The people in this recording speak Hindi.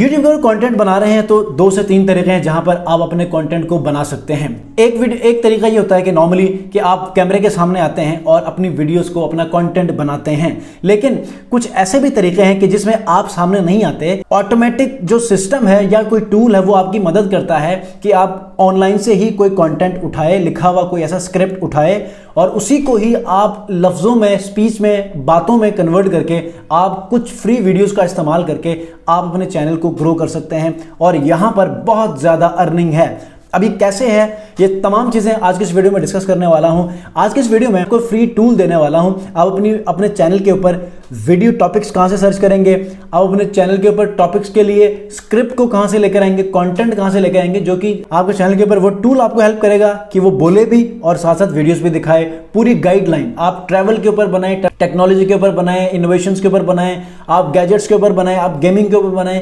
यूट्यूब पर कंटेंट बना रहे हैं तो 2 से 3 तरीके हैं जहां पर आप अपने कंटेंट को बना सकते हैं। एक तरीका ये होता है कि नॉर्मली कि आप कैमरे के सामने आते हैं और अपनी वीडियोस को अपना कंटेंट बनाते हैं, लेकिन कुछ ऐसे भी तरीके हैं कि जिसमें आप सामने नहीं आते। ऑटोमेटिक जो सिस्टम है या कोई टूल है वो आपकी मदद करता है कि आप ऑनलाइन से ही कोई कंटेंट उठाए, लिखा हुआ कोई ऐसा स्क्रिप्ट उठाए और उसी को ही आप लफ्ज़ों में, स्पीच में, बातों में कन्वर्ट करके आप कुछ फ्री वीडियोस का इस्तेमाल करके आप अपने चैनल को ग्रो कर सकते हैं और यहां पर बहुत ज़्यादा अर्निंग है। अभी कैसे है ये तमाम चीज़ें आज के इस वीडियो में डिस्कस करने वाला हूं। आज के इस वीडियो में आपको फ्री टूल देने वाला हूं। आप अपने चैनल के ऊपर वीडियो टॉपिक्स कहां से सर्च करेंगे, आप अपने चैनल के ऊपर टॉपिक्स के लिए स्क्रिप्ट को कहां से लेकर आएंगे, कंटेंट कहां से लेकर आएंगे, जो कि आपके चैनल के ऊपर वो टूल आपको हेल्प करेगा कि वो बोले भी और साथ साथ वीडियोस भी दिखाए। पूरी गाइडलाइन आप ट्रैवल के ऊपर बनाएं, टेक्नोलॉजी के ऊपर बनाएं, इनोवेशंस के ऊपर बनाएं, आप गैजेट्स के ऊपर बनाएं, आप गेमिंग के ऊपर बनाएं,